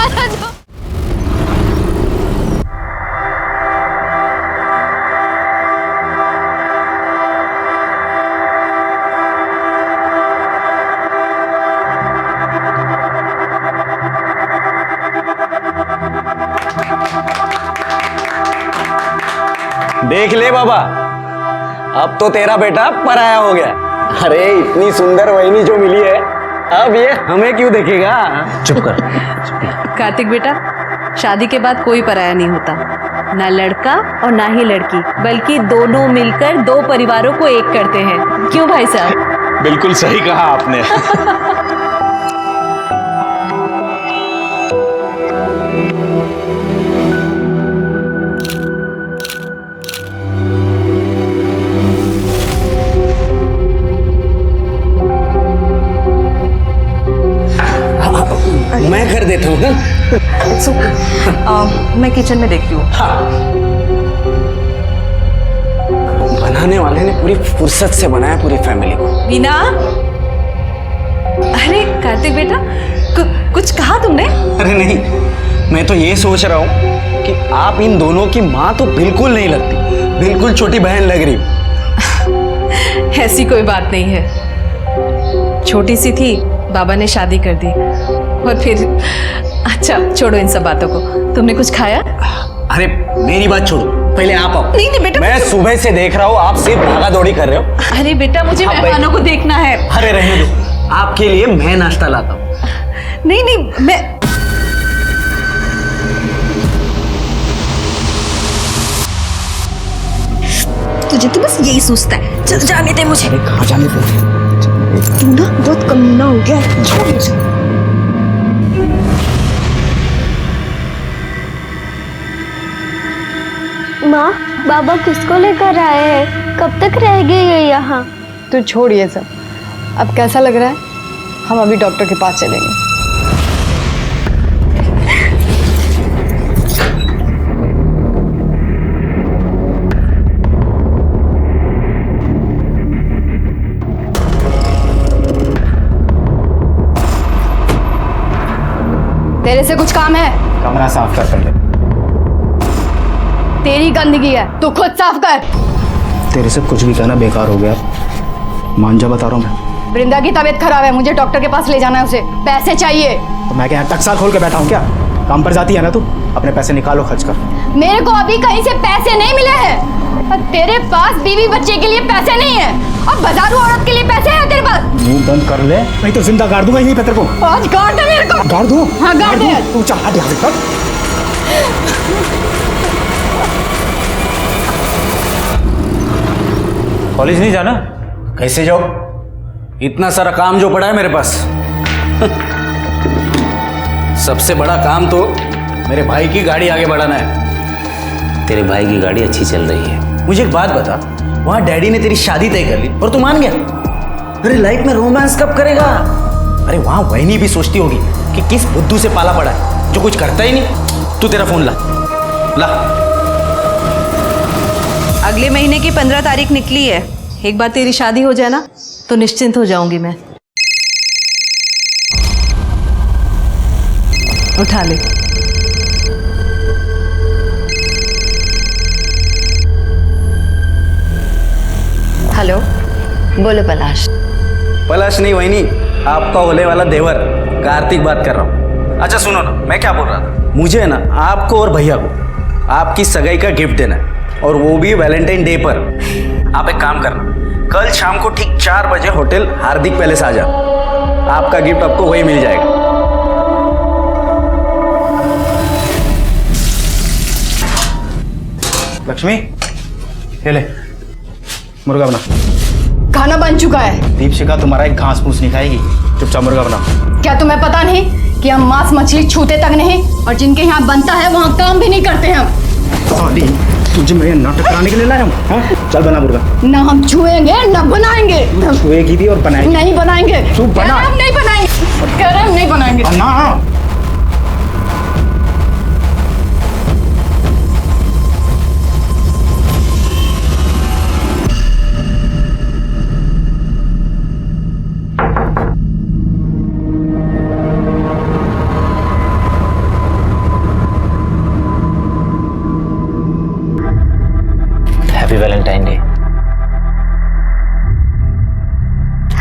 वाला जो। देख ले बाबा, अब तो तेरा बेटा पराया हो गया। अरे इतनी सुंदर वहिनी जो मिली है, अब ये हमें क्यों देखेगा? चुप कर। कार्तिक बेटा, शादी के बाद कोई पराया नहीं होता, ना लड़का और ना ही लड़की, बल्कि दोनों मिलकर दो परिवारों को एक करते हैं। क्यों भाई साहब? बिल्कुल सही कहा आपने। मैं कर देता हूँ। मैं किचन में देखती हूँ। बनाने वाले ने पूरी फुर्सत से बनाया पूरी फैमिली को। वीना, अरे कार्तिक बेटा, कुछ कहा तुमने? अरे नहीं, मैं तो ये सोच रहा हूँ कि आप इन दोनों की माँ तो बिल्कुल नहीं लगती, बिल्कुल छोटी बहन लग रही हो। ऐसी कोई बात नहीं है, छोटी सी थी, बाबा ने शादी कर दी और फिर। अच्छा छोड़ो इन सब बातों को, तुमने कुछ खाया? अरे मेरी बात छोड़ो, पहले आप आओ। नहीं नहीं बेटा, मैं सुबह से देख रहा हूँ, आप सिर्फ भागा दौड़ी कर रहे हो। अरे बेटा, मुझे मेहमानों को देखना है। अरे रहने दो, आपके लिए मैं नाश्ता लाता हूँ। नहीं नहीं, मैं तुझे तो बस यही सोचता है। चल जाने दे मुझे। अरे कहाँ जाने दे? तू ना बहुत कमीना हो गया है। छोड़ मुझे। माँ, बाबा किसको लेकर आए हैं? कब तक रहेंगे ये यहाँ? तू छोड़ ये सब। अब कैसा लग रहा है? हम अभी डॉक्टर के पास चलेंगे। तेरे से कुछ काम है? कमरा साफ कर पहले। तेरी गंदगी है, तू खुद साफ कर। तेरे से कुछ भी कहना बेकार हो गया, मान जा, बता रहा हूँ मैं। वृंदा की तबीयत खराब है, मुझे डॉक्टर के पास ले जाना है उसे। पैसे चाहिए। तो मैं क्या टकसाल खोल के बैठा हूँ क्या? काम पर जाती है ना तू, अपने पैसे निकालो खर्च कर। मेरे को अभी कहीं से पैसे नहीं मिले हैं। और तेरे पास बीवी बच्चे के लिए पैसे नहीं है, और बाजारू औरत के लिए पैसे हैं तेरे पास? मुंह बंद कर ले, नहीं तो जिंदा गाड़ दूंगा यहीं पे तेरे को। आज गाड़ दे मेरे को। गाड़ दूं? हाँ गाड़ दे। तू चल हट यहाँ से। कॉलेज नहीं जाना? कैसे जाओ? इतना सारा काम जो पड़ा है मेरे पास। सबसे बड़ा काम तो मेरे भाई की गाड़ी आगे बढ़ाना है। तेरे भाई की गाड़ी अच्छी चल रही है। मुझे एक बात बता, वहां डैडी ने तेरी शादी तय कर ली और तू मान गया? अरे लाइफ में रोमांस कब करेगा? अरे वहां वहनी भी सोचती होगी कि किस बुद्धू से पाला पड़ा है जो कुछ करता ही नहीं। तू तेरा फोन ला ला। अगले महीने की 15 तारीख निकली है। एक बार तेरी शादी हो जाए ना तो निश्चिंत हो जाऊंगी मैं। उठा ले। हेलो, बोलो पलाश। पलाश नहीं वहीनी, आपका होने वाला देवर कार्तिक बात कर रहा हूँ। अच्छा सुनो ना, मैं क्या बोल रहा था, मुझे ना आपको और भैया को आपकी सगाई का गिफ्ट देना है, और वो भी वैलेंटाइन डे पर। आप एक काम करना, कल शाम को ठीक 4 बजे होटल हार्दिक पैलेस आ जाओ। आपका गिफ्ट आपको वही मिल जाएगा। लक्ष्मी, ये ले मुर्गा बना। खाना बन चुका है। दीपशिका तुम्हारा एक घास फूस नहीं खाएगी, चुपचाप मुर्गा बना। क्या तुम्हें पता नहीं कि हम मांस मछली छूते तक नहीं, और जिनके यहाँ बनता है वहाँ काम भी नहीं करते हम। सॉरी, तुझे मैं नाटक कराने के लिए लाया हूँ? हाँ? चल बना मुर्गा। ना हम छुएंगे ना बनाएंगे। छुएगी भी और बनाएगी। नहीं बनाएंगे। तू बना। हम नहीं बनाएंगे। कह रहे हम नहीं बनाएंगे। बना।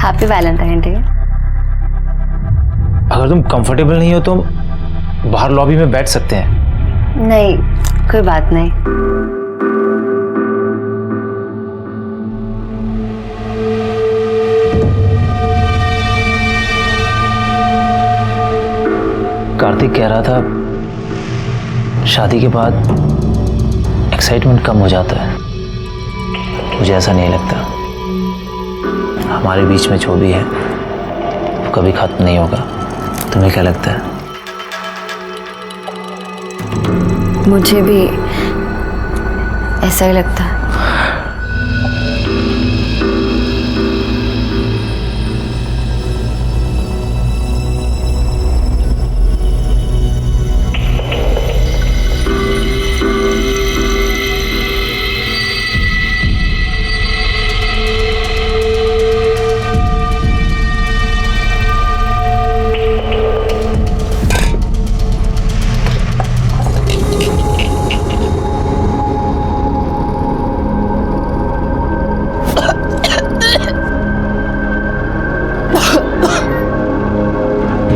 Happy Valentine day. अगर तुम कंफर्टेबल नहीं हो तो हम बाहर लॉबी में बैठ सकते हैं। नहीं, कोई बात नहीं। कार्तिक कह रहा था शादी के बाद एक्साइटमेंट कम हो जाता है। मुझे ऐसा नहीं लगता। हमारे बीच में जो भी है वो कभी खत्म नहीं होगा। तुम्हें क्या लगता है? मुझे भी ऐसा ही लगता है।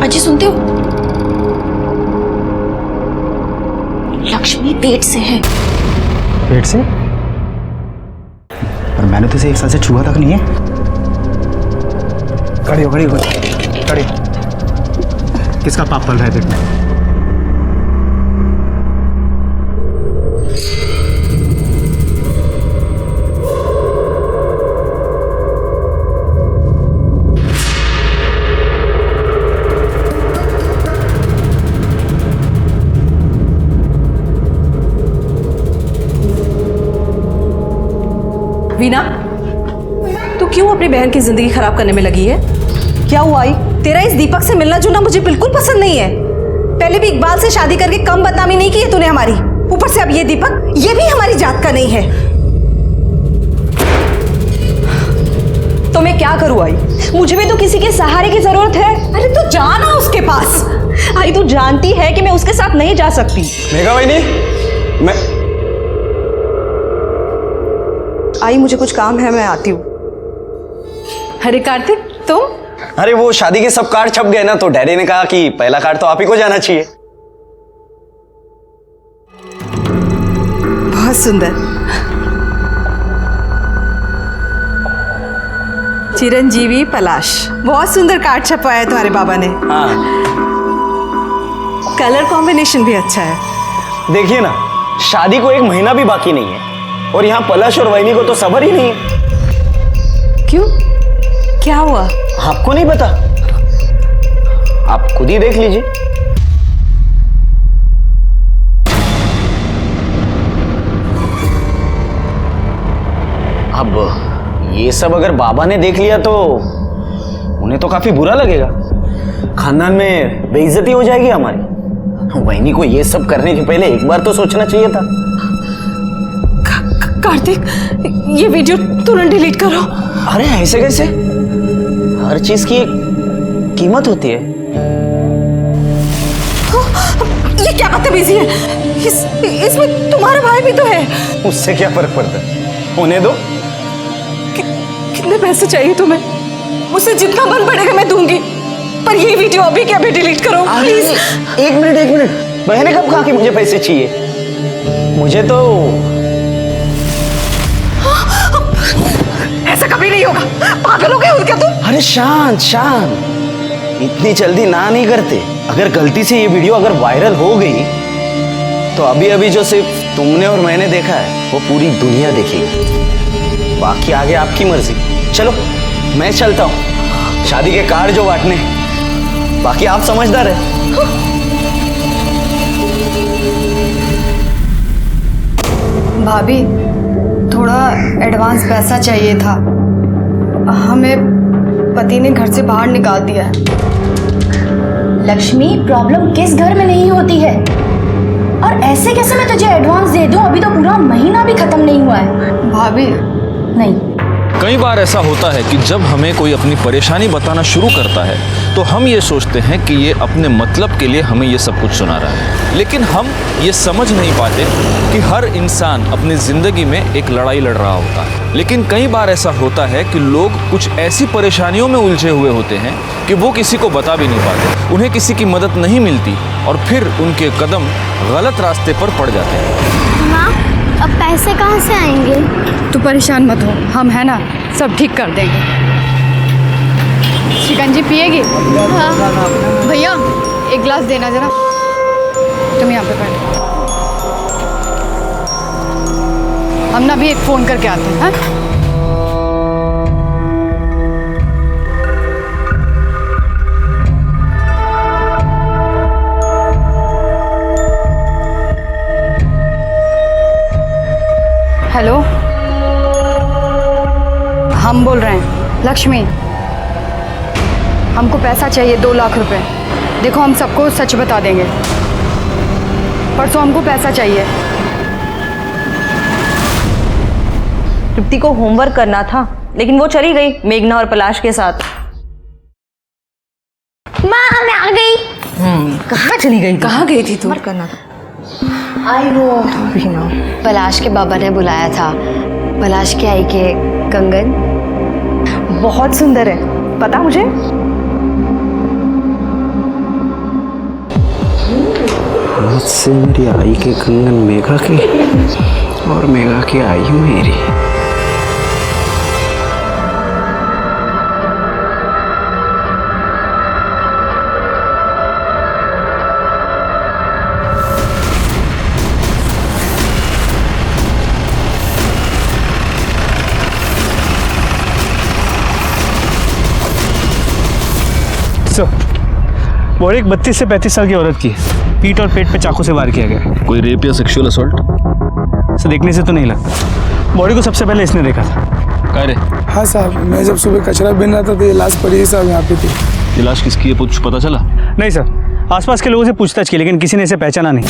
अजी सुनते हो? लक्ष्मी पेट से है। पेट से? और मैंने तो इसे एक साल से छुआ तक नहीं है। खड़ी हो, खड़ी हो, खड़ी हो। किसका पाप पल रहा है पेट में? वीना, तू क्यों अपनी बहन की जिंदगी खराब करने में लगी है? क्या हुआ आई? तेरा इस दीपक से मिलना जुलना मुझे बिल्कुल पसंद नहीं है। पहले भी इकबाल से शादी करके कम बदनामी नहीं की है तूने हमारी। ऊपर से अब ये दीपक, ये भी हमारी जात का नहीं है। तो मैं क्या करूं आई? मुझे भी तो किसी के सहारे की जरूरत है। अरे तू जाना उसके पास। आई तू जानती है कि मैं उसके साथ नहीं जा सकती। मेघा बहनी, मैं आई मुझे कुछ काम है, मैं आती हूँ। अरे कार्तिक, तुम? अरे वो शादी के सब कार्ड छप गए ना, तो डैडी ने कहा कि पहला कार्ड तो आप ही को जाना चाहिए। बहुत सुंदर। चिरंजीवी पलाश, बहुत सुंदर कार्ड छपवाया तुम्हारे बाबा ने। हाँ कलर कॉम्बिनेशन भी अच्छा है। देखिए ना, शादी को एक महीना भी बाकी नहीं है और यहाँ पलाश और वैनी को तो सबर ही नहीं है। क्यों, क्या हुआ? आपको नहीं पता? आप खुद ही देख लीजिए। अब ये सब अगर बाबा ने देख लिया तो उन्हें तो काफी बुरा लगेगा। खानदान में बेइज्जती हो जाएगी हमारी। वैनी को ये सब करने के पहले एक बार तो सोचना चाहिए था। कार्तिक, ये वीडियो तुरंत डिलीट करो। अरे ऐसे कैसे? हर चीज की एक कीमत होती है। ये क्या बदतमीजी है? इसमें तुम्हारा भाई भी तो है। उससे क्या फर्क पड़ता है? होने दो। कितने पैसे चाहिए तुम्हें? मुझसे जितना बन पड़ेगा मैं दूंगी, पर ये वीडियो अभी के अभी डिलीट करो प्लीज। एक मिनट। मैंने कब कहा कि मुझे पैसे चाहिए? मुझे तो ऐसा कभी नहीं होगा। पागल हो गए हो क्या तुम? अरे शांत। इतनी जल्दी ना नहीं करते। अगर गलती से ये वीडियो अगर वायरल हो गई तो अभी अभी जो सिर्फ तुमने और मैंने देखा है वो पूरी दुनिया देखेगी। बाकी आगे आपकी मर्जी। चलो मैं चलता हूँ, शादी के कार्ड जो बांटने, बाकी आप समझदार है। भाभी, थोड़ा एडवांस पैसा चाहिए था। हमें पति ने घर से बाहर निकाल दिया है। लक्ष्मी, प्रॉब्लम किस घर में नहीं होती है? और ऐसे कैसे मैं तुझे एडवांस दे दूं? अभी तो पूरा महीना भी खत्म नहीं हुआ है। भाभी, नहीं, कई बार ऐसा होता है कि जब हमें कोई अपनी परेशानी बताना शुरू करता है तो हम ये सोचते हैं कि ये अपने मतलब के लिए हमें ये सब कुछ सुना रहा है, लेकिन हम ये समझ नहीं पाते कि हर इंसान अपनी ज़िंदगी में एक लड़ाई लड़ रहा होता है। लेकिन कई बार ऐसा होता है कि लोग कुछ ऐसी परेशानियों में उलझे हुए होते हैं कि वो किसी को बता भी नहीं पाते, उन्हें किसी की मदद नहीं मिलती और फिर उनके कदम गलत रास्ते पर पड़ जाते हैं। माँ, अब पैसे कहाँ से आएंगे? तू परेशान मत हो, हम है ना, सब ठीक कर देंगे। शिकंजी पिएगी? हाँ। भैया एक गिलास देना जरा। तुम यहाँ पे बैठो, हम ना भी एक फ़ोन करके आते हैं। हाँ? हेलो, हम बोल रहे हैं। लक्ष्मी, हमको पैसा चाहिए 2 लाख रुपए। देखो हम सबको सच बता देंगे, परसों हमको पैसा चाहिए। तृप्ति को होमवर्क करना था, लेकिन वो चली गई मेघना और पलाश के साथ। माँ, मैं आ गई। कहाँ चली गई? कहाँ गई थी तू? करना था। आई वो पलाश के बाबा ने बुलाया था। पलाश के आई के कंगन बहुत सुंदर है, पता मुझे। मुझसे मेरी आई के कंगन मेघा की और मेघा की आई मेरी। वो एक 32 से 35 साल की औरत की पीठ और पेट पे चाकू से वार किया गया। कोई रेप या सेक्सुअल असॉल्ट? इसे देखने से तो नहीं लगता। बॉडी को सबसे पहले इसने देखा था। क्या रे? हाँ साहब, मैं जब सुबह कचरा बिन रहा था तो ये लाश पड़ी है साहब यहाँ पे थी। ये लाश किसकी है कुछ पता चला? नहीं सर, आसपास के लोगों से पूछताछ की, लेकिन किसी ने इसे पहचाना नहीं।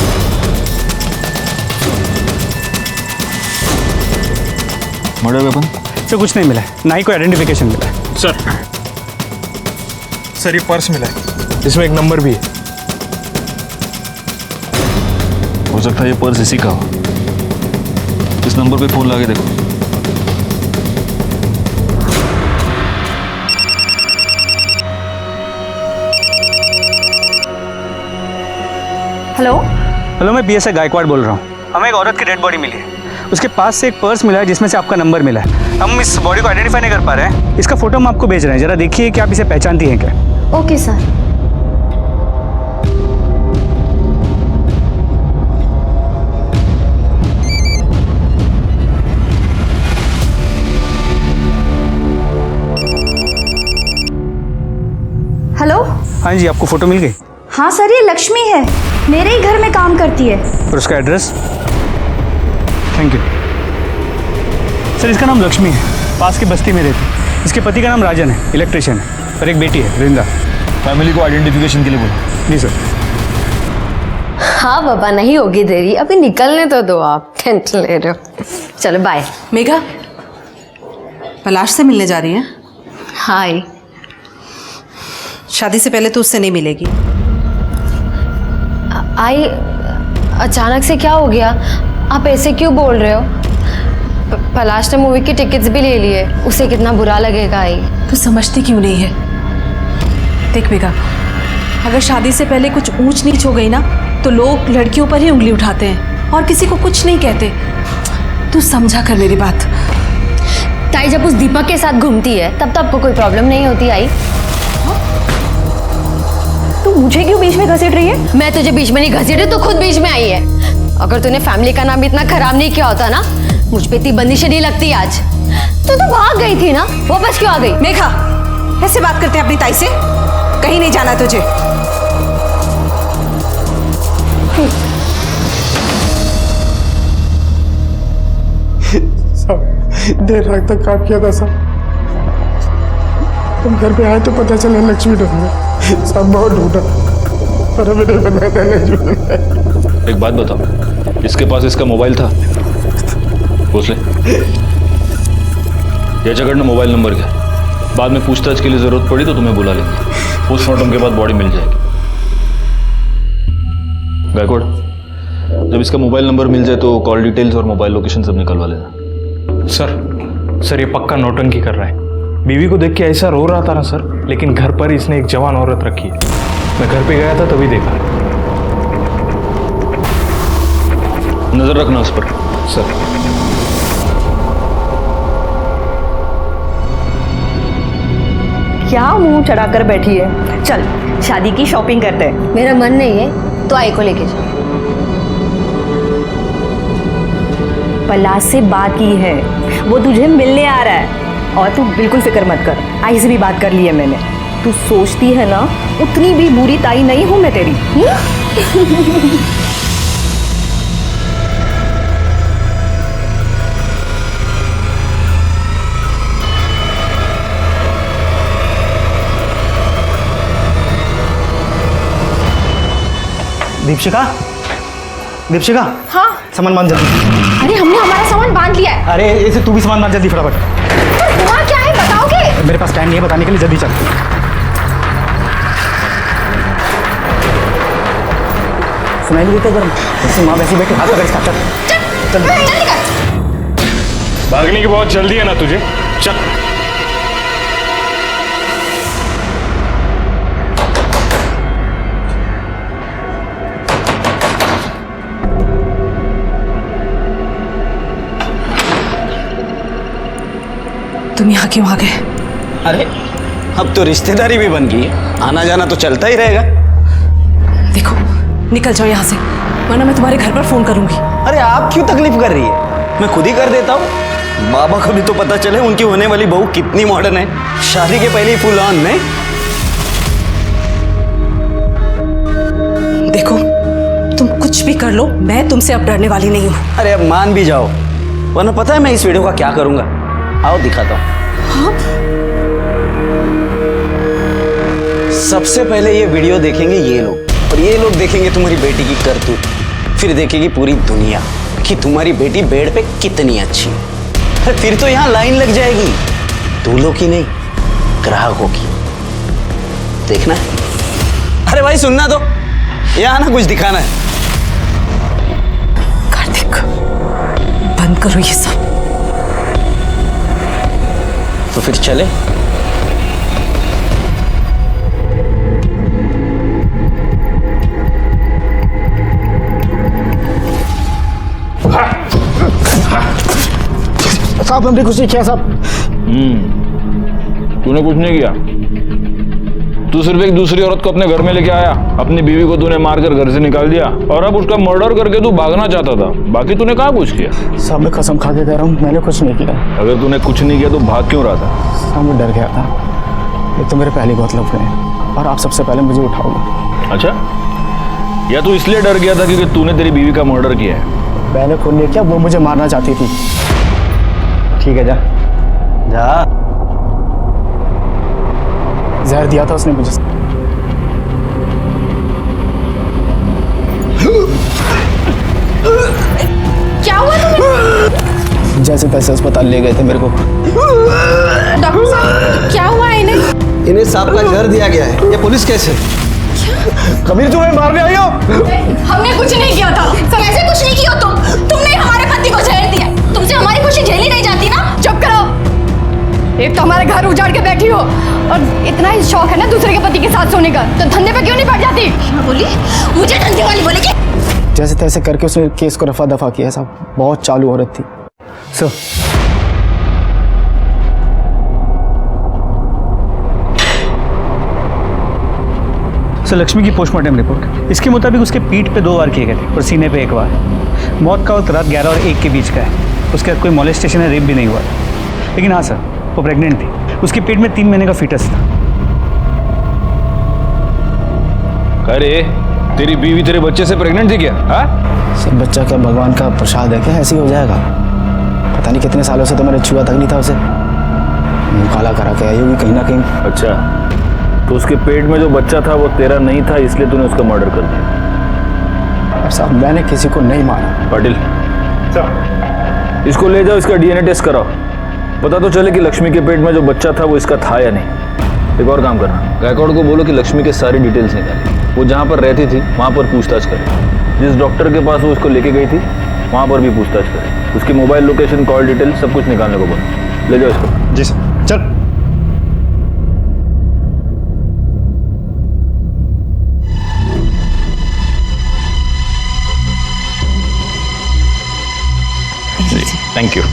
Murder weapon? सर कुछ नहीं मिला है, ना ही कोई आइडेंटिफिकेशन मिला है। सर ये पर्स मिला है, इसमें एक नंबर भी है। हो सकता है ये पर्स इसी का हो। इस नंबर पे फोन लगा के देखो। हेलो, हेलो, मैं PSI गायकवाड़ बोल रहा हूँ। हमें एक औरत की डेड बॉडी मिली है। उसके पास से एक पर्स मिला है जिसमें से आपका नंबर मिला है। हम इस बॉडी को आइडेंटिफाई नहीं कर पा रहे हैं। इसका फोटो हम आपको भेज रहे हैं, जरा देखिए कि आप इसे पहचानती हैं क्या। Okay sir. हेलो। हाँ जी, आपको फोटो मिल गई? हाँ सर, ये लक्ष्मी है, मेरे ही घर में काम करती है। और उसका एड्रेस? Thank you sir. इसका नाम लक्ष्मी है, पास की बस्ती में रहती है। इसके पति का नाम राजन है, इलेक्ट्रिशियन है, और एक बेटी है वृंदा। फैमिली को आइडेंटिफिकेशन के लिए बोलो। जी सर। हाँ बाबा, नहीं होगी देरी, अभी निकलने तो दो, आप टेंशन ले रहे हो। चलो बाय। मेघा, पलाश से मिलने जा रही है? हाय। शादी से पहले तो उससे नहीं मिलेगी। आई, अचानक से क्या हो गया? आप ऐसे क्यों बोल रहे हो? पलाश ने मूवी की टिकट्स भी ले लिए, उसे कितना बुरा लगेगा। आई, तो समझती क्यों नहीं है? देख मेघा, अगर शादी से पहले कुछ ऊंच नीच हो गई ना तो लोग लड़कियों पर ही उंगली उठाते हैं और किसी को कुछ नहीं कहते। तू समझा कर मेरी बात। ताई जब उस दीपक के साथ घूमती है तब तो आपको कोई प्रॉब्लम नहीं होती। आई, तू मुझे क्यों बीच में घसीट रही है? मैं तुझे बीच में नहीं घसीटी, तू खुद बीच में आई है। अगर तूने फैमिली का नाम इतना खराब नहीं किया होता ना, मुझ पे इतनी बंदिशें नहीं लगती आज। तू तो भाग गई थी ना, वापस क्यों आ गई? मेघा, ऐसे बात करते हैं अपनी ताई से? कहीं नहीं जाना तुझे। साहब देर रात तक काम किया था साहब, तुम घर पे आए तो पता चला लक्ष्मी ढूंढ है। सब बहुत ढूंढा पर हमें नहीं बनाया था लक्ष्मी ढूंढा। एक बात बताओ, इसके पास इसका मोबाइल था? पूछ ले। जयचगढ़ मोबाइल नंबर क्या? बाद में पूछताछ के लिए जरूरत पड़ी तो तुम्हें बुला लेंगे। पोस्टमार्टम के बाद बॉडी मिल जाएगी। गायकवाड़, जब इसका मोबाइल नंबर मिल जाए तो कॉल डिटेल्स और मोबाइल लोकेशन सब निकलवा लेना। सर ये पक्का नौटंकी कर रहा है। बीवी को देख के ऐसा रो रहा था ना सर, लेकिन घर पर इसने एक जवान औरत रखी है। मैं घर पे गया था तभी देखा। नजर रखना उस पर। सर क्या मुंह चढ़ाकर बैठी है? चल शादी की शॉपिंग करते हैं। मेरा मन नहीं है तो आई को लेके जा। पलाश से बात की है, वो तुझे मिलने आ रहा है। और तू बिल्कुल फिक्र मत कर, आई से भी बात कर ली है मैंने। तू सोचती है ना उतनी भी बुरी ताई नहीं हूं मैं तेरी। दीपशिका हाँ सामान बांध जल्दी। अरे हमने हमारा सामान बांध लिया है। अरे ऐसे तू भी सामान बांध जल्दी फटाफट। पर हुआ क्या है बताओगे? मेरे पास टाइम नहीं है बताने के लिए, जल्दी चल। सुनाई नहीं देता जरा? ऐसे माँ वैसे बैठे हाथ पकड़ इसका। चल जल्दी कर। भागने की बहुत जल्दी है ना तुझे? चल। तुम यहाँ क्यों आ गए? अरे अब तो रिश्तेदारी भी बन गई है, आना जाना तो चलता ही रहेगा। देखो निकल जाओ यहाँ से, वरना मैं तुम्हारे घर पर फोन करूंगी। अरे आप क्यों तकलीफ कर रही है? मैं खुद ही कर देता हूँ। बाबा को भी तो पता चले उनकी होने वाली बहू कितनी मॉडर्न है। शादी के पहले ही फुल ऑन में। देखो तुम कुछ भी कर लो, मैं तुमसे अब डरने वाली नहीं हूँ। अरे अब मान भी जाओ, वरना पता है मैं इस वीडियो का क्या करूंगा? आओ दिखाता हूँ। सबसे पहले ये वीडियो देखेंगे ये लोग, और ये लोग देखेंगे तुम्हारी बेटी की करतूत। फिर देखेगी पूरी दुनिया कि तुम्हारी बेटी बेड पे कितनी अच्छी है। अरे फिर तो यहाँ लाइन लग जाएगी, दूल्हों की नहीं ग्राहकों की। देखना है? अरे भाई सुनना तो, यहाँ ना कुछ दिखाना है। कार्तिक बंद करो ये सब। तो फिर चले। साहब हमने कुछ नहीं किया साहब। तूने कुछ नहीं किया। तू सिर्फ एक दूसरी औरत को अपने घर में लेके आया, अपनी बीवी को तूने मारकर घर से निकाल दिया, और अब उसका मर्डर करके तू भागना चाहता था। बाकी तूने कहाँ कुछ किया? साहब मैं कसम खा के कह रहा हूँ, मैंने कुछ नहीं किया। अगर तूने कुछ नहीं किया तो भाग क्यों रहा था? साहब मैं डर गया था। एक तो मेरे पहले बहुत लफड़े हैं, और आप सबसे पहले मुझे उठाओगे। अच्छा, या तू इसलिए डर गया था क्योंकि तूने तेरी बीवी का मर्डर किया है? मैंने खून नहीं किया, वो मुझे मारना चाहती थी। ठीक है जा जा। जहर दिया था उसने मुझे। क्या हुआ तुम्हें? जैसे तैसे अस्पताल ले गए थे मेरे को। डॉक्टर साहब क्या हुआ है इन्हें? इन्हें सांप का जहर दिया गया है। ये पुलिस केस है। कबीर तुम्हें मारने आई हो? हमने कुछ नहीं किया था सर। ऐसे कुछ नहीं किया तुमने हमारे पति को जहर दिया। तुमसे हमारी खुशी झेली नहीं जाती ना? चुप करो। एक तो हमारे घर उजाड़ के बैठी हो, और इतना ही शौक है ना दूसरे के पति के साथ सोने का, तो धंधे पे क्यों नहीं पड़ जाती? बोली मुझे धंधे वाली बोलेगी। जैसे तैसे करके उसने केस को रफा दफा किया साहब। बहुत चालू औरत थी। सर लक्ष्मी की पोस्टमार्टम रिपोर्ट, इसके मुताबिक उसके पीठ पे 2 वार किए गए थे और सीने पे 1 वार। मौत का वक्त रात 11 और 1 के बीच का है। उसके बाद कोई मोलेस्टेशन या रेप भी नहीं हुआ। लेकिन हाँ सर, वो प्रेग्नेंट थी। उसके पेट में 3 महीने का फीटस था। अरे तेरी बीवी तेरे बच्चे से प्रेग्नेंट थी क्या? हाँ सर बच्चा क्या भगवान का प्रसाद है क्या? ऐसे ही हो जाएगा? पता नहीं कितने सालों से तो मैंने छुआ तक नहीं था उसे। मुँह काला करा के आई होगी कहीं ना कहीं। अच्छा, तो उसके पेट में जो बच्चा था वो तेरा नहीं था, इसलिए तूने उसका मर्डर कर दिया। साहब मैंने किसी को नहीं मारा। पाटिल, इसको ले जाओ, इसका DNA टेस्ट कराओ। पता तो चले कि लक्ष्मी के पेट में जो बच्चा था वो इसका था या नहीं। एक और काम करना, गायकवाड़ को बोलो कि लक्ष्मी के सारी डिटेल्स निकाले, वो जहाँ पर रहती थी वहाँ पर पूछताछ करे, जिस डॉक्टर के पास वो उसको लेके गई थी वहाँ पर भी पूछताछ करे, उसकी मोबाइल लोकेशन, कॉल डिटेल सब कुछ निकालने को बोलो। ले जाओ इसको। जी सर, चल। Thank you.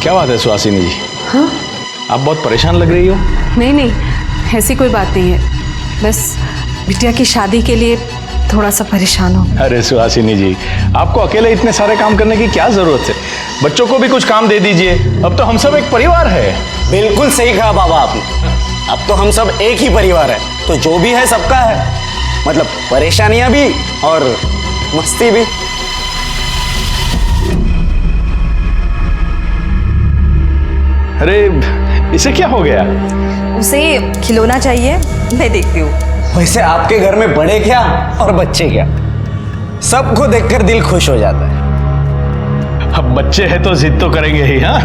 क्या बात है सुहासिनी जी? हाँ? आप बहुत परेशान लग रही हो। नहीं नहीं, ऐसी कोई बात नहीं है, बस बिटिया की शादी के लिए थोड़ा सा परेशान हूँ। अरे सुहासिनी जी, आपको अकेले इतने सारे काम करने की क्या जरूरत है? बच्चों को भी कुछ काम दे दीजिए, अब तो हम सब एक परिवार है। बिल्कुल सही कहा बाबा आपने, अब तो हम सब एक ही परिवार है, तो जो भी है सबका है, मतलब परेशानियां भी और मस्ती भी। अरे इसे क्या हो गया? उसे खिलौना चाहिए, मैं देखती हूँ। वैसे आपके घर में बड़े क्या और बच्चे क्या, सबको देखकर दिल खुश हो जाता है। अब बच्चे हैं तो जिद तो करेंगे ही। हाँ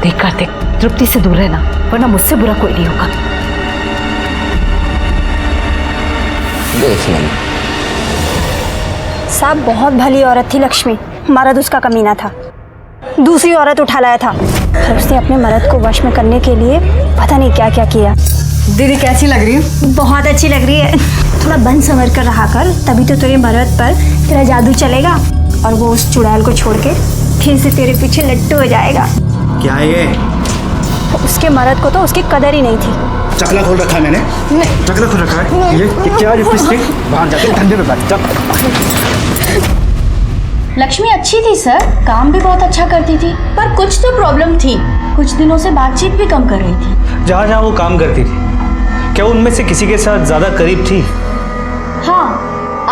देख कार्तिक, तृप्ति से दूर रहना, वरना मुझसे बुरा कोई नहीं होगा। देख लेना। साहब बहुत भली औरत थी लक्ष्मी, मर्द उसका कमीना था, दूसरी औरत उठा लाया था और उसने अपने मर्द को वश में करने के लिए पता नहीं क्या क्या किया। दीदी कैसी लग रही है? बहुत अच्छी लग रही है। थोड़ा बंद संवर कर रहा कर, तभी तो तेरे मर्द पर तेरा जादू चलेगा और वो उस चुड़ैल को छोड़ के फिर से तेरे पीछे लट्टू हो जाएगा। क्या है ये? उसके मर्द को तो उसकी कदर ही नहीं थी। चकला खोल रखा है मैंने। चकला खोल रखा है। ये क्या लिपस्टिक? बाहर जाके ठंडे में बैठ जा। लक्ष्मी अच्छी थी सर, काम भी बहुत अच्छा करती थी, पर कुछ तो प्रॉब्लम थी, कुछ दिनों से बातचीत भी कम कर रही थी। जहाँ जहाँ वो काम करती थी, क्या उनमें से किसी के साथ ज्यादा करीब थी? हाँ,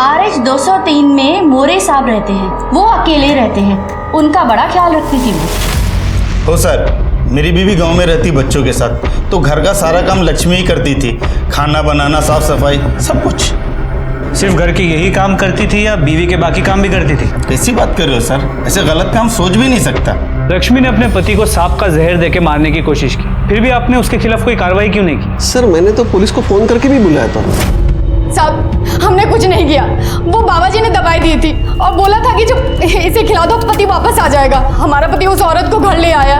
RH 203 में मोरे साहब रहते हैं, वो अकेले रहते हैं, उनका बड़ा ख्याल रखती थी वो। हो सर, मेरी बीवी गांव में रहती बच्चों के साथ, तो घर का सारा काम लक्ष्मी ही करती थी, खाना बनाना, साफ सफाई, सब कुछ। सिर्फ घर के यही काम करती थी या बीवी के बाकी काम भी करती थी? कैसी बात कर रहे हो सर, ऐसे गलत काम सोच भी नहीं सकता। लक्ष्मी ने अपने पति को सांप का जहर देके मारने की कोशिश की, फिर भी आपने उसके खिलाफ कोई कार्रवाई क्यों नहीं की? सर मैंने तो पुलिस को फोन करके भी बुलाया था। साहब हमने कुछ नहीं किया, वो बाबा जी ने दवाई दी थी और बोला था कि जब इसे खिला दो पति वापस आ जाएगा। हमारा पति उस औरत को घर ले आया।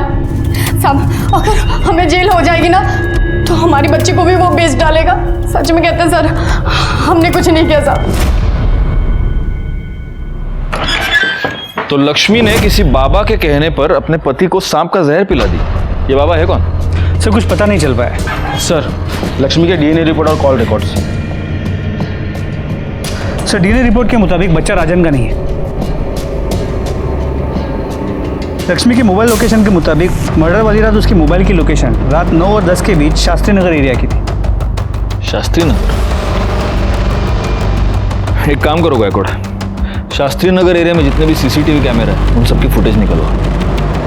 साहब अगर हमें जेल हो जाएगी ना तो हमारी बच्ची को भी वो बेच डालेगा। सच में कहते हैं सर, हमने कुछ नहीं किया साहब। तो लक्ष्मी ने किसी बाबा के कहने पर अपने पति को सांप का जहर पिला दी। ये बाबा है कौन? सर कुछ पता नहीं चल पाया। सर लक्ष्मी के DNA रिपोर्ट और call records. Sir DNA report के मुताबिक बच्चा राजन का नहीं है। लक्ष्मी के मोबाइल लोकेशन के मुताबिक मर्डर वाली रात उसकी मोबाइल की लोकेशन रात 9 और 10 के बीच शास्त्री नगर एरिया की थी। शास्त्री नगर? एक काम करो गायकवाड़, शास्त्री नगर एरिया में जितने भी CCTV कैमरा है उन सबकी फुटेज निकलवाओ,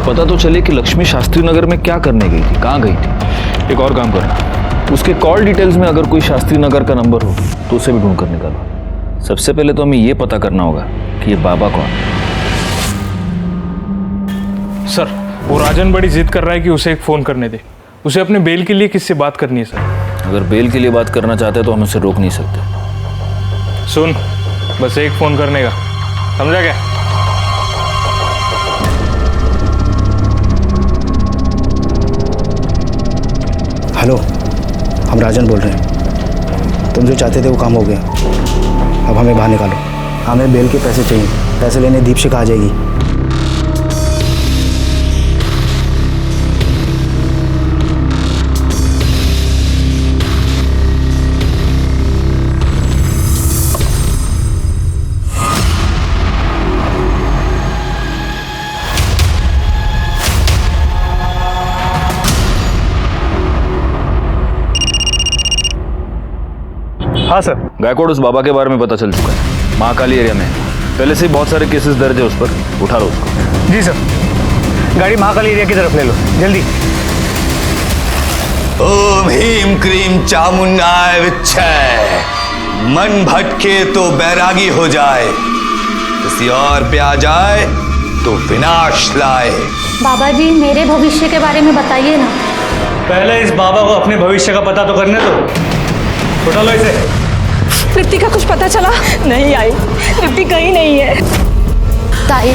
पता तो चले कि लक्ष्मी शास्त्री नगर में क्या करने गई थी, कहाँ गई थी। एक और काम करना, उसके कॉल डिटेल्स में अगर कोई शास्त्री नगर का नंबर हो तो उसे भी ढूंढ कर निकालो। सबसे पहले तो हमें ये पता करना होगा कि ये बाबा कौन है। सर वो राजन बड़ी जिद कर रहा है कि उसे एक फ़ोन करने दे, उसे अपने बेल के लिए किससे बात करनी है सर। अगर बेल के लिए बात करना चाहते हैं तो हम उसे रोक नहीं सकते। सुन, बस एक फ़ोन करने का, समझा क्या? हेलो, हम राजन बोल रहे हैं। तुम जो चाहते थे वो काम हो गया, अब हमें बाहर निकालो। हमें बेल के पैसे चाहिए, पैसे लेने दीपशिखा आ जाएगी। हाँ सर। गायकवाड़ उस बाबा के बारे में पता चल चुका है, महाकाली एरिया में पहले से ही बहुत सारे केसेस दर्ज है उस पर, उठा लो उसको। जी सर, गाड़ी महाकाली एरिया की तरफ ले लो जल्दी। ओम ह्रीम क्रीम चामुंडाय विच्छय, मन भटके तो बैरागी हो जाए, किसी और पे आ जाए तो विनाश लाए। बाबा जी मेरे भविष्य के बारे में बताइए ना। पहले इस बाबा को अपने भविष्य का पता तो करने दो। उठा लो इसे। तृप्ति का कुछ पता चला? नहीं आई, तृप्ति कहीं नहीं है। ताई,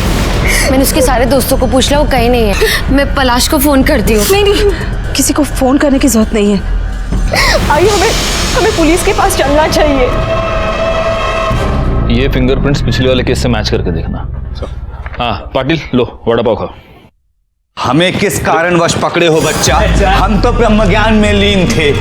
मैंने उसके सारे दोस्तों को पूछ लिया, वो कहीं नहीं है। मैं पलाश को फोन करती हूँ। नहीं नहीं, किसी को फोन करने की जरूरत नहीं है। आइए, हमें पुलिस के पास चलना चाहिए। ये फिंगरप्रिंट्स पिछले वाले केस से मैच करके देखना। हाँ पाटिल, लो वड़ा पाव खाओ। हमें किस कारणवश पकड़े हो बच्चा? हम तो ब्रह्म ज्ञान में लीन थे।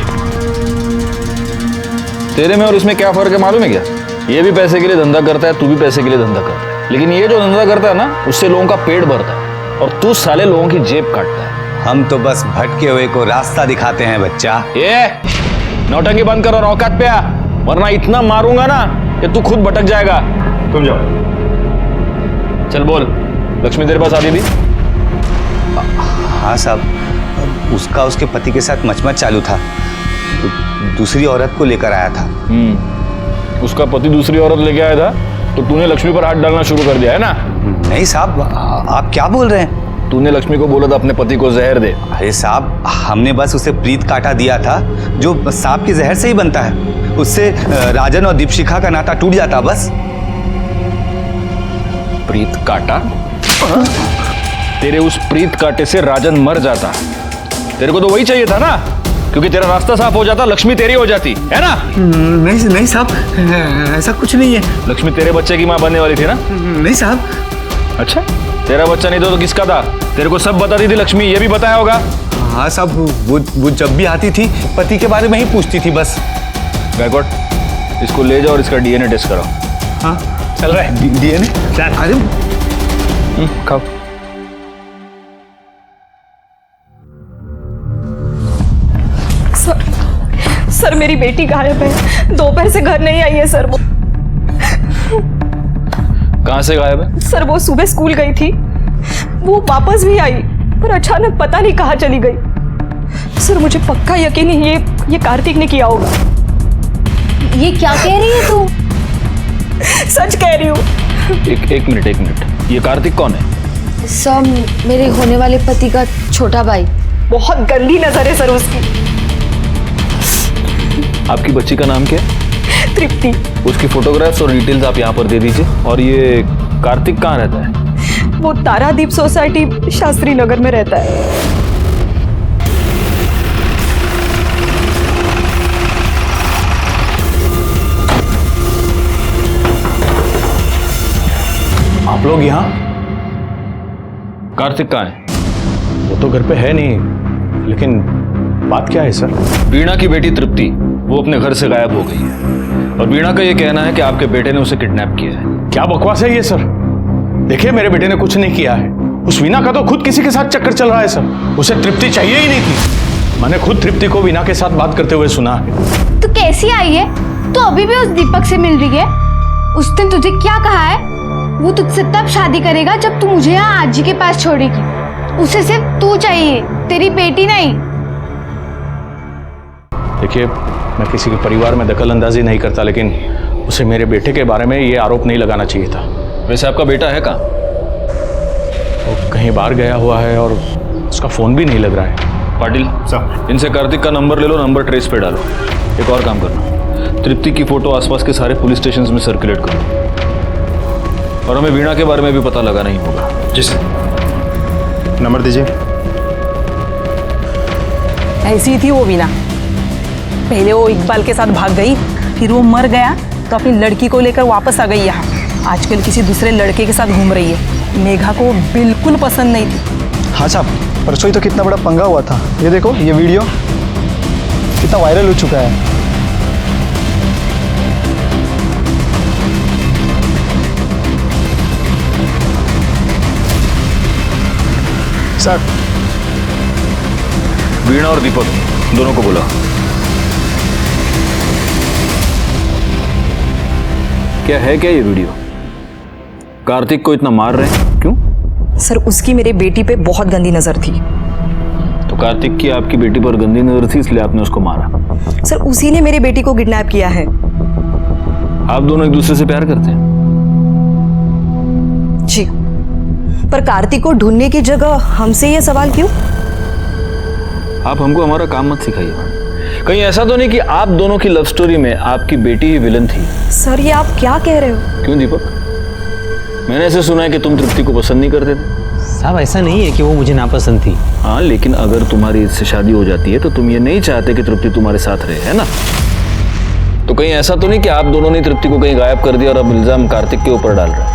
तेरे में और इसमें क्या फर्क है मालूम है क्या? ये भी पैसे के लिए धंधा करता है, तू भी पैसे के लिए धंधा करता है, लेकिन ये जो धंधा करता है ना, उससे लोगों का पेट भरता है और तू साले लोगों की जेब काटता है। हम तो बस भटके हुए को रास्ता दिखाते हैं बच्चा। ये नौटंकी बंद कर और औकात पे आ, वरना इतना मारूंगा ना कि तू खुद भटक जाएगा। तुम जाओ। चल बोल, लक्ष्मी तेरे पास आ रही थी? हाँ साहब, उसका उसके पति के साथ मचमच चालू था, तो दूसरी औरत को लेकर आया था। उसका पति दूसरी औरत लेके आया था तो तूने लक्ष्मी पर हाथ डालना शुरू कर दिया है ना? नहीं साहब, आप क्या बोल रहे हैं? तूने लक्ष्मी को बोला था अपने पति को जहर दे। अरे साहब, हमने बस उसे प्रीत काटा दिया था, जो सांप के जहर से ही बनता है। उससे राजन और दीपशिखा का नाता टूट जाता बस। प्रीत काटा? तेरे उस प्रीत काटे से राजन मर जाता। तेरे को तो वही चाहिए था ना, क्योंकि तेरा रास्ता साफ हो जाता, लक्ष्मी तेरी हो जाती है ना? नहीं साहब, ऐसा कुछ नहीं है। लक्ष्मी तेरे बच्चे की माँ बनने वाली थी ना? नहीं साहब। अच्छा, तेरा बच्चा नहीं तो किसका था? तेरे को सब बताती थी लक्ष्मी, ये भी बताया होगा। हाँ साहब, वो जब भी आती थी पति के बारे में ही पूछती थी बस। गायकवाड़, इसको ले जाओ और इसका डीएनए टेस्ट कराओ। हाँ चल रहा है। डीएनए? अरे खाओ। सर मेरी बेटी गायब है, दोपहर से घर नहीं आई है सर। वो कहाँ से गायब है? सर वो सुबह स्कूल गई थी, वो वापस भी आई, पर अचानक पता नहीं कहाँ चली गई। सर मुझे पक्का यकीन है ये कार्तिक ने किया होगा। ये क्या कह रही है तू? सच कह रही हूँ। एक मिनट, ये कार्तिक कौन है? सर मेरे होने वाले पति का छोटा भाई। बहुत गंदी नजर है सर उसकी। आपकी बच्ची का नाम क्या है? तृप्ति। उसकी फोटोग्राफ्स और डिटेल्स आप यहाँ पर दे दीजिए। और ये कार्तिक कहाँ रहता है? वो तारादीप सोसाइटी शास्त्री नगर में रहता है। आप लोग यहाँ? कार्तिक कहाँ है? वो तो घर पे है नहीं, लेकिन बात क्या है सर? वीणा की बेटी तृप्ति, वो अपने घर से गायब हो गई है और वीणा का ये कहना है कि आपके बेटे ने उसे किडनैप किया है। क्या बकवास है ये सर? देखिए, मेरे बेटे ने कुछ नहीं किया है। उस वीणा का तो खुद किसी के साथ चक्कर चल रहा है सर। उसे तृप्ति चाहिए ही नहीं थी। मैंने खुद तृप्ति को वीणा के साथ बात करते हुए सुना है। तू कैसी आई है? तू अभी भी उस दीपक से मिल रही है? उसने तुझे क्या कहा है? वो तुझसे तब शादी करेगा जब तू मुझे यहाँ आजी के पास छोड़ेगी। उसे सिर्फ तू चाहिए, तेरी बेटी नहीं। देखिए, मैं किसी के परिवार में दखल अंदाजी नहीं करता, लेकिन उसे मेरे बेटे के बारे में ये आरोप नहीं लगाना चाहिए था। वैसे आपका बेटा है कहाँ? वो कहीं बाहर गया हुआ है और उसका फोन भी नहीं लग रहा है। पाटिल साहब, इनसे कार्तिक का नंबर ले लो, नंबर ट्रेस पे डालो। एक और काम करना, तृप्ति की फोटो आसपास के सारे पुलिस स्टेशन में सर्कुलेट करो और हमें वीणा के बारे में भी पता लगाना ही होगा। जी सर। नंबर दीजिए। ऐसी थी वो वीणा। पहले वो इकबाल के साथ भाग गई, फिर वो मर गया तो अपनी लड़की को लेकर वापस आ गई यहाँ। आजकल किसी दूसरे लड़के के साथ घूम रही है। मेघा को बिल्कुल पसंद नहीं थी। हाँ साहब, परसों ही तो कितना बड़ा पंगा हुआ था। ये देखो, ये वीडियो कितना वायरल हो चुका है। सर, वीणा और दीपक दोनों को बुला। क्या है क्या ये वीडियो? कार्तिक को इतना मार रहे हैं क्यों? सर उसकी मेरे बेटी पे बहुत गंदी नजर थी। तो कार्तिक की आपकी बेटी पर गंदी नजर थी, इसलिए आपने उसको मारा? सर उसी ने मेरे बेटी को किडनैप किया है। आप दोनों एक दूसरे से प्यार करते हैं? जी, पर कार्तिक को ढूंढने की जगह हमसे ये सवाल क्यों? आप हमको हमारा काम मत सिखाइए। कहीं ऐसा तो नहीं कि आप दोनों की लव स्टोरी में आपकी बेटी ही विलन थी? सर ये आप क्या कह रहे हो? क्यों दीपक, मैंने ऐसे सुना है कि तुम तृप्ति को पसंद नहीं करते थे। साहब ऐसा नहीं है कि वो मुझे नापसंद थी। हाँ, लेकिन अगर तुम्हारी इससे शादी हो जाती है तो तुम ये नहीं चाहते कि तृप्ति तुम्हारे साथ रहे, है ना? तो कहीं ऐसा तो नहीं कि आप दोनों ने तृप्ति को कहीं गायब कर दिया और अब इल्जाम कार्तिक के ऊपर डाल रहे हैं?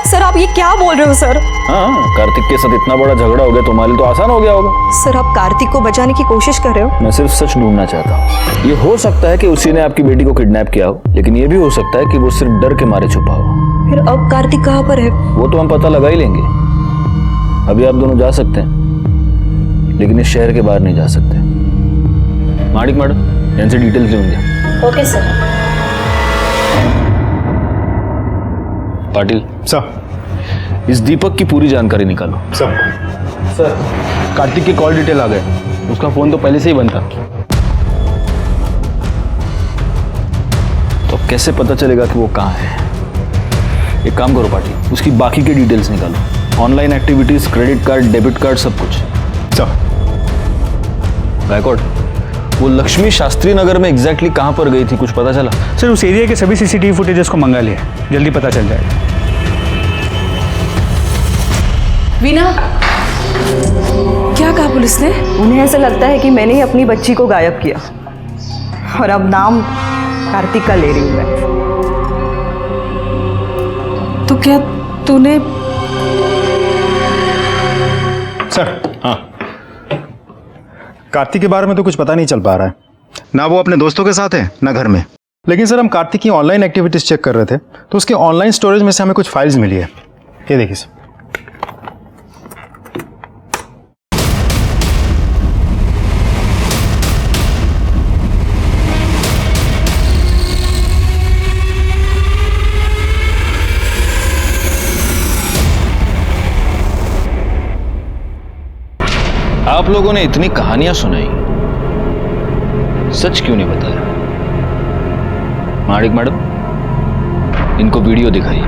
सर आप ये क्या बोल रहे हो सर? हाँ, कार्तिक के साथ इतना बड़ा झगड़ा हो गया, तुम्हारे लिए तो आसान हो गया होगा। सर आप कार्तिक को बचाने की कोशिश कर रहे हो? मैं सिर्फ सच ढूंढना चाहता हूँ। ये हो सकता है कि उसी ने आपकी बेटी को किडनैप किया हो, लेकिन ये भी हो सकता है कि वो सिर्फ डर के मारे छुपा हो। फिर अब कार्तिक कहाँ पर है? वो तो हम पता लगा ही लेंगे। अभी आप दोनों जा सकते हैं, लेकिन इस शहर के बाहर नहीं जा सकते। माणिक मैडम, यहाँ से डिटेल्स लेंगे। Okay sir. पाटिल सर। इस दीपक की पूरी जानकारी निकालो। सर कार्तिक की कॉल डिटेल आ गए। उसका फोन तो पहले से ही बंद था। तो कैसे पता चलेगा कि वो कहाँ है? एक काम करो पाटिल, उसकी बाकी के डिटेल्स निकालो। Online activities, credit card, debit card, सब कुछ। सर। बैकवर्ड, वो लक्ष्मी शास्त्री नगर में एग्जैक्टली कहाँ पर गई थी, कुछ पता चला? सर उस एरिया के सभी सीसीटीवी फुटेजेस को मंगा लिया, जल्दी पता चल जाएगा। वीना, क्या कहा पुलिस ने? उन्हें ऐसा लगता है कि मैंने ही अपनी बच्ची को गायब किया और अब नाम कार्तिक का ले रही हूँ मैं। तो क्या तूने? सर। हाँ, कार्तिक के बारे में तो कुछ पता नहीं चल पा रहा है। ना वो अपने दोस्तों के साथ है ना घर में। लेकिन सर हम कार्तिक की ऑनलाइन एक्टिविटीज चेक कर रहे थे तो उसके ऑनलाइन स्टोरेज में से हमें कुछ फाइल्स मिली है। ये देखिए सर। आप लोगों ने इतनी कहानियां सुनाई, सच क्यों नहीं बताया? माणिक मैडम, इनको वीडियो दिखाइए।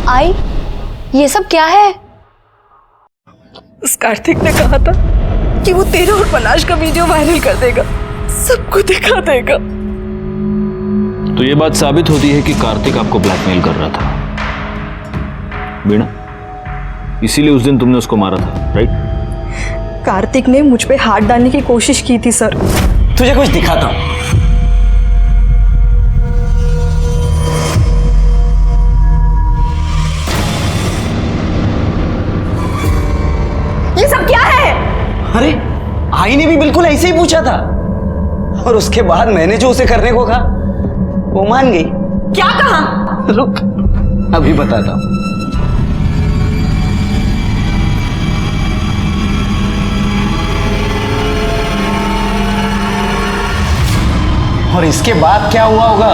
आई, ये सब क्या है? उस कार्तिक ने कहा था कि वो तेरा और पलाश का वीडियो वायरल कर देगा, सबको दिखा देगा। तो ये बात साबित होती है कि कार्तिक आपको ब्लैकमेल कर रहा था, वीणा। इसीलिए उस दिन तुमने उसको मारा था, राइट? कार्तिक ने मुझ पे हाथ डालने की कोशिश की थी सर। तुझे कुछ दिखाता हूं। ये सब क्या है? अरे आई ने भी बिल्कुल ऐसे ही पूछा था और उसके बाद मैंने जो उसे करने को कहा वो मान गई। क्या कहा? रुक, अभी बताता हूं। और इसके बाद क्या हुआ होगा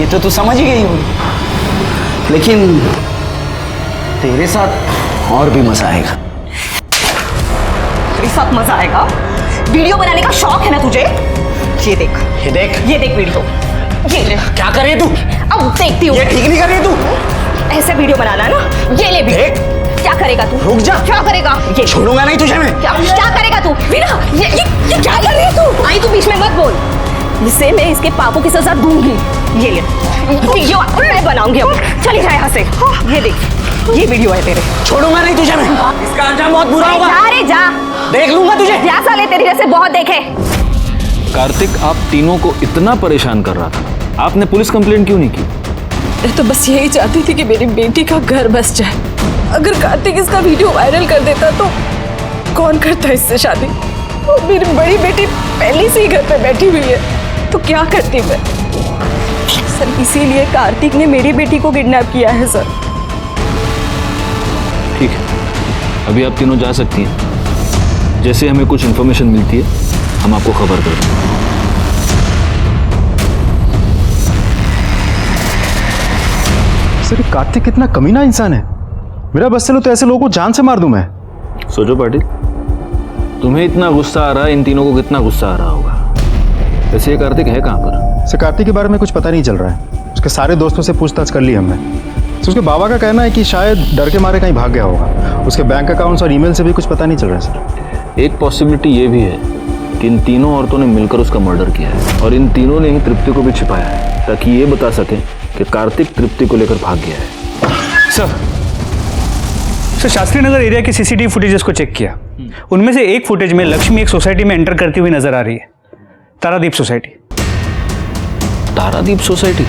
ये तो तू समझ ही गई होगी, लेकिन तेरे साथ और भी मजा आएगा। तेरे साथ मजा आएगा? वीडियो बनाने का शौक है ना तुझे? ये देख, ये देख, ये देख वीडियो। ये ले। क्या कर रही है तू? अब देखती हूँ। ये ठीक नहीं कर रही है तू। ऐसे वीडियो बनाना ना, ये ले वीडियो। देख। क्या करेगा तू? रुक जा। क्या करेगा? ये छोड़ूंगा नहीं तुझे मैं। क्या करेगा तू? वीना, ये क्या कर रही है तू? आई तू बीच में मत बोल। इसे मैं इसके पापों की सजा दूंगी। ये ले, वीडियो मैं बनाऊंगी अब। चली जा यहाँ से। ये देख, ये वीडियो है तेरे। छोड़ूंगा नहीं तुझे मैं। इसका अंजाम बहुत बुरा होगा। जा रे जा, देख लूंगा तुझे। जा साले, तेरी जैसे बहुत देखे। कार्तिक आप तीनों को इतना परेशान कर रहा था, आपने पुलिस कंप्लेंट क्यों नहीं की? मैं तो बस यही चाहती थी कि मेरी बेटी का घर बस जाए। अगर कार्तिक इसका वीडियो वायरल कर देता तो कौन करता इससे शादी? और मेरी बड़ी बेटी पहले से ही घर पे बैठी हुई है, तो क्या करती मैं? सर इसीलिए कार्तिक ने मेरी बेटी को किडनैप किया है सर। ठीक है, अभी आप तीनों जा सकती हैं। जैसे हमें कुछ इन्फॉर्मेशन मिलती है हम आपको खबर कर देंगे। सर ये कार्तिक कितना कमीना इंसान है। मेरा बस चलो तो ऐसे लोगों को जान से मार दूं मैं। सोचो पाटिल, तुम्हें इतना गुस्सा आ रहा है, इन तीनों को कितना गुस्सा आ रहा होगा। वैसे ये कार्तिक है कहाँ पर? सर कार्तिक के बारे में कुछ पता नहीं चल रहा है। उसके सारे दोस्तों से पूछताछ कर ली हमने। तो उसके बाबा का कहना है कि शायद डर के मारे कहीं भाग गया होगा। उसके बैंक अकाउंट्स और ईमेल से भी कुछ पता नहीं चल रहा है सर। एक पॉसिबिलिटी ये भी है कि इन तीनों औरतों ने मिलकर उसका मर्डर किया है और इन तीनों ने ही तृप्ति को भी छिपाया है ताकि ये बता सके कि कार्तिक तृप्ति को लेकर भाग गया है। सर शास्त्री नगर एरिया के सीसीटीवी फुटेजेस को चेक किया। उनमें से एक फुटेज में लक्ष्मी एक सोसाइटी में एंटर करती हुई नजर आ रही है, Taradeep society. Taradeep society?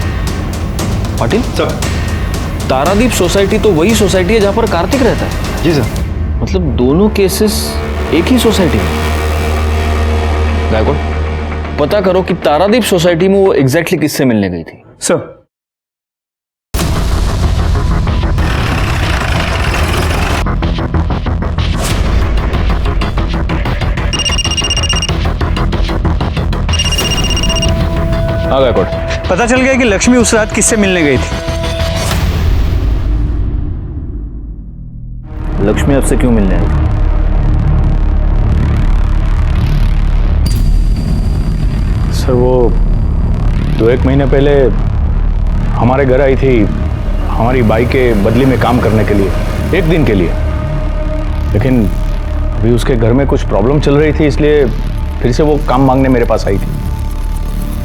Patil sir, Taradeep society तो वही सोसाइटी है जहां पर कार्तिक रहता है। जी सर। मतलब दोनों केसेस एक ही सोसाइटी में। गायकवाड़, पता करो कि तारादीप सोसाइटी में वो एग्जैक्टली किससे मिलने गई थी। सर हाँ गायकवाड़, पता चल गया कि लक्ष्मी उस रात किससे मिलने गई थी। लक्ष्मी आपसे क्यों मिलने आई? सर वो 2-1 महीने पहले हमारे घर आई थी हमारी बाई के बदले में काम करने के लिए, 1 दिन के लिए। लेकिन अभी उसके घर में कुछ प्रॉब्लम चल रही थी, इसलिए फिर से वो काम मांगने मेरे पास आई थी।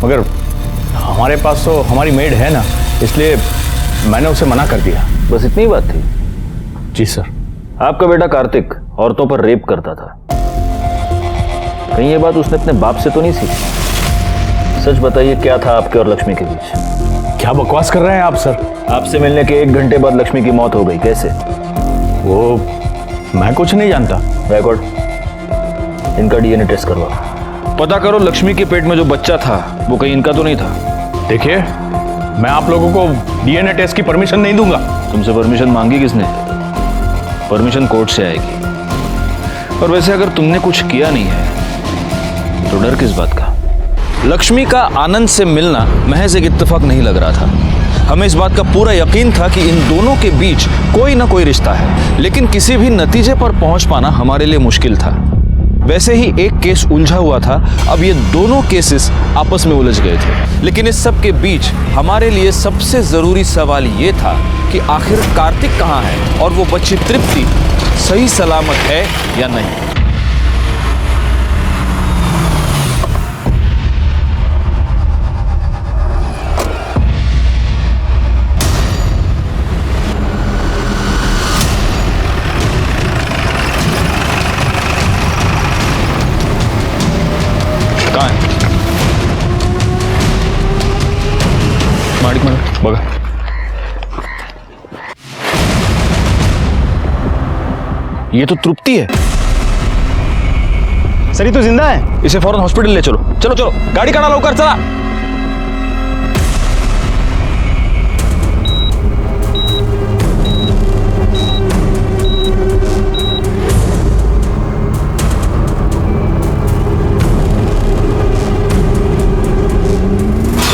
मगर हमारे पास तो हमारी मेड है ना, इसलिए मैंने उसे मना कर दिया। बस इतनी बात थी? जी सर। आपका बेटा कार्तिक औरतों पर रेप करता था, कहीं ये बात उसने अपने बाप से तो नहीं सीखी? सच बताइए, क्या था आपके और लक्ष्मी के बीच? क्या बकवास कर रहे हैं आप सर? आपसे मिलने के 1 घंटे बाद लक्ष्मी की मौत हो गई, कैसे? वो मैं कुछ नहीं जानता। रिकॉर्ड, इनका डीएनए टेस्ट करवाओ। पता करो लक्ष्मी के पेट में जो बच्चा था वो कहीं इनका तो नहीं था। देखिए, मैं आप लोगों को डीएनए टेस्ट की परमिशन नहीं दूंगा। तुमसे परमिशन मांगी किसने? परमिशन कोर्ट से आएगी। और वैसे अगर तुमने कुछ किया नहीं है तो डर किस बात का? लक्ष्मी का आनंद से मिलना महज एक इत्तेफाक नहीं लग रहा था। हमें इस बात का पूरा यकीन था कि इन दोनों के बीच कोई ना कोई रिश्ता है, लेकिन किसी भी नतीजे पर पहुंच पाना हमारे लिए मुश्किल था। वैसे ही एक केस उलझा हुआ था, अब ये दोनों केसेस आपस में उलझ गए थे। लेकिन इस सब के बीच हमारे लिए सबसे जरूरी सवाल ये था कि आखिर कार्तिक कहाँ है और वो बच्ची तृप्ति सही सलामत है या नहीं। कहाँ है? माडिक माडिक बघा। ये तो तृप्ति है। सर ये तो जिंदा है। इसे फौरन हॉस्पिटल ले चलो। चलो चलो, गाड़ी काढा लवकर, चला।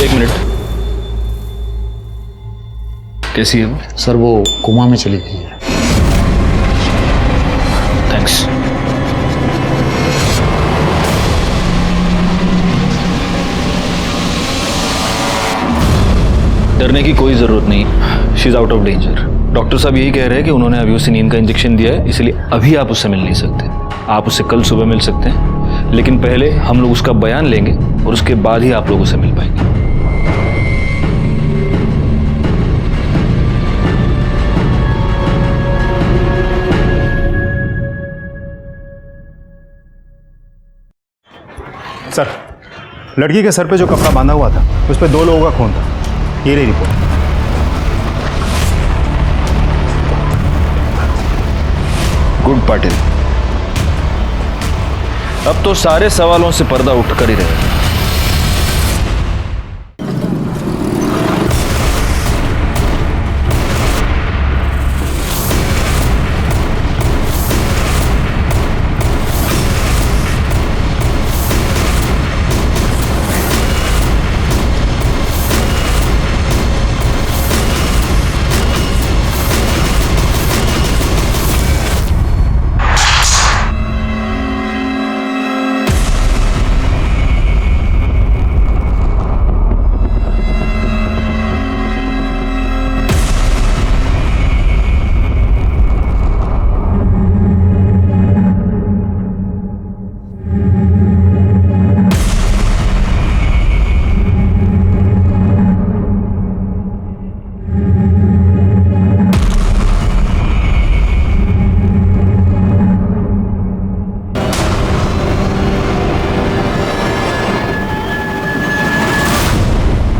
एक मिनट, कैसी है वो? सर वो कोमा में चली गई है। थैंक्स। डरने की कोई जरूरत नहीं, she is out of danger. Doctor साहब यही कह रहे हैं कि उन्होंने अभी उसे नींद का इंजेक्शन दिया है, इसलिए अभी आप उससे मिल नहीं सकते। आप उससे कल सुबह मिल सकते हैं, लेकिन पहले हम लोग उसका बयान लेंगे और उसके बाद ही आप लोग उसे मिल पाएंगे। सर, लड़की के सर पे जो कपड़ा बांधा हुआ था उस पर 2 लोगों का खून था। ये रही रिपोर्ट। गुड पाटिल, अब तो सारे सवालों से पर्दा उठकर ही रहेगा।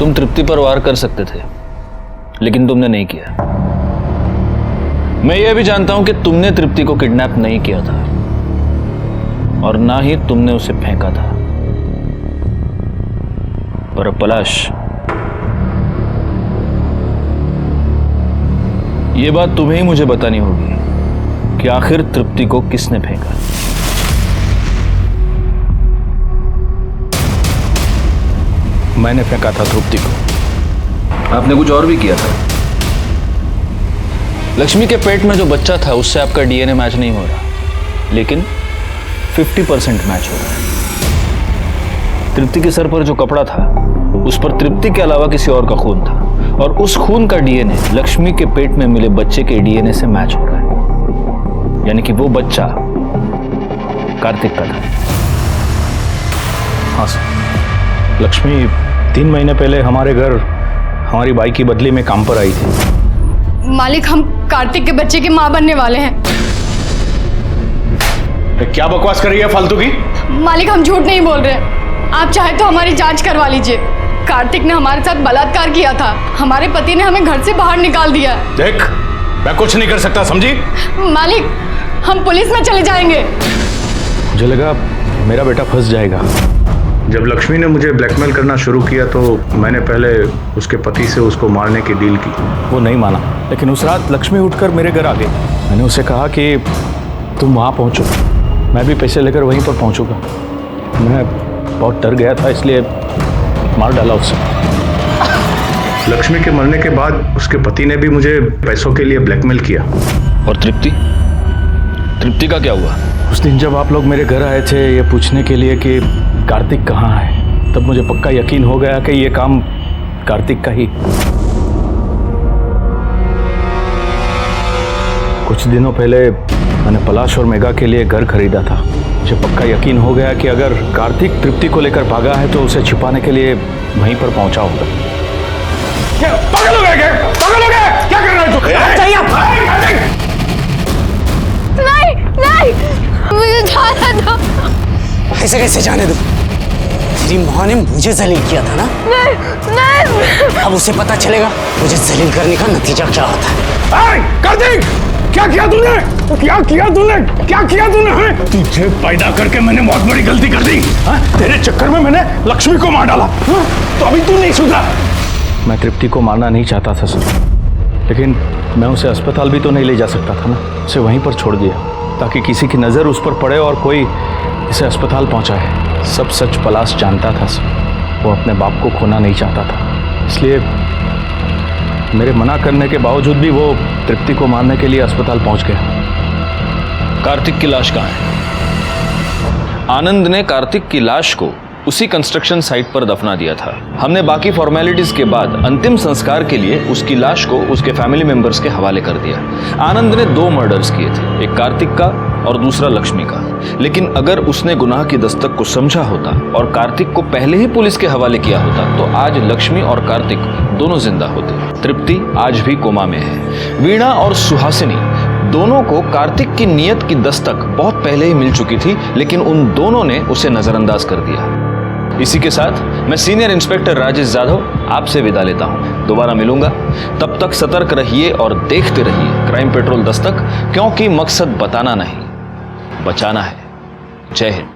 तुम तृप्ति पर वार कर सकते थे, लेकिन तुमने नहीं किया। मैं यह भी जानता हूं कि तुमने तृप्ति को किडनैप नहीं किया था और ना ही तुमने उसे फेंका था। पर पलाश, यह बात तुम्हें ही मुझे बतानी होगी कि आखिर तृप्ति को किसने फेंका। मैंने फेंका था तृप्ति को। आपने कुछ और भी किया था। लक्ष्मी के पेट में जो बच्चा था उससे आपका डीएनए मैच नहीं हो रहा, लेकिन 50% मैच हो रहा है। तृप्ति के सर पर जो कपड़ा था उस पर तृप्ति के अलावा किसी और का खून था, और उस खून का डीएनए लक्ष्मी के पेट में मिले बच्चे के डीएनए से मैच हो रहा है। यानी कि वो बच्चा कार्तिक का था। हाँ सर, लक्ष्मी 3 महीने पहले हमारे घर हमारी बाई की बदली में काम पर आई थी। मालिक, हम कार्तिक के बच्चे की माँ बनने वाले हैं। क्या बकवास कर रही है फालतू की? मालिक, हम झूठ नहीं बोल रहे। आप चाहे तो हमारी जांच करवा लीजिए। कार्तिक ने हमारे साथ बलात्कार किया था। हमारे पति ने हमें घर से बाहर निकाल दिया। देख, मैं कुछ नहीं कर सकता, समझी? मालिक, हम पुलिस में चले जाएंगे। मुझे लगा मेरा बेटा फंस जाएगा। जब लक्ष्मी ने मुझे ब्लैकमेल करना शुरू किया तो मैंने पहले उसके पति से उसको मारने की डील की। वो नहीं माना, लेकिन उस रात लक्ष्मी उठकर मेरे घर आ गई। मैंने उसे कहा कि तुम वहाँ पहुँचो, मैं भी पैसे लेकर वहीं पर पहुँचूंगा। मैं बहुत डर गया था, इसलिए मार डाला उसे। लक्ष्मी के मरने के बाद उसके पति ने भी मुझे पैसों के लिए ब्लैकमेल किया। और तृप्ति का क्या हुआ? उस दिन जब आप लोग मेरे घर आए थे ये पूछने के लिए कि कार्तिक कहाँ है, तब मुझे पक्का यकीन हो गया कि ये काम कार्तिक का ही। कुछ दिनों पहले मैंने पलाश और मेघा के लिए घर खरीदा था। मुझे पक्का यकीन हो गया कि अगर कार्तिक तृप्ति को लेकर भागा है तो उसे छिपाने के लिए वहीं पर पहुंचा होगा। पागल हो गए? पागल हो गए? क्या कर रहे हो तुम? नहीं नहीं, मुझे जाने दो। ऐसे कैसे जाने दो? तेरी माँ ने मुझे जलील किया था ना? नहीं। अब उसे पता चलेगा मुझे जलील करने का नतीजा क्या होता है। कार्तिक, क्या किया तूने? क्या किया तूने? क्या किया तूने? तुझे पैदा करके मैंने बहुत बड़ी गलती कर दी। तेरे चक्कर में मैंने लक्ष्मी को मार डाला। तो अभी तू नहीं सुधरा। मैं तृप्ति को मारना नहीं चाहता था सर, लेकिन मैं उसे अस्पताल भी तो नहीं ले जा सकता था ना। उसे वहीं पर छोड़ दिया ताकि किसी की नज़र उस पर पड़े और कोई इसे अस्पताल पहुंचाए। सब सच पलाश जानता था सर। वो अपने बाप को खोना नहीं चाहता था, इसलिए मेरे मना करने के बावजूद भी वो तृप्ति को मारने के लिए अस्पताल पहुंच गया। कार्तिक की लाश कहाँ है? आनंद ने कार्तिक की लाश को उसी कंस्ट्रक्शन साइट पर दफना दिया था। हमने बाकी फॉर्मेलिटीज के बाद अंतिम संस्कार के लिए उसकी लाश को उसके फैमिली मेंबर्स के हवाले कर दिया। आनंद ने 2 मर्डर्स किए थे, एक कार्तिक का और दूसरा लक्ष्मी का। लेकिन अगर उसने गुनाह की दस्तक को समझा होता और कार्तिक को पहले ही पुलिस के हवाले किया होता तो आज लक्ष्मी और कार्तिक दोनों जिंदा होते। तृप्ति आज भी कोमा में है। वीणा और सुहासिनी दोनों को कार्तिक की नीयत की दस्तक बहुत पहले ही मिल चुकी थी, लेकिन उन दोनों ने उसे नजरअंदाज कर दिया। इसी के साथ मैं सीनियर इंस्पेक्टर राजेश जाधव आपसे विदा लेता हूं। दोबारा मिलूंगा, तब तक सतर्क रहिए और देखते रहिए क्राइम पेट्रोल दस्तक, क्योंकि मकसद बताना नहीं, बचाना है। जय हिंद।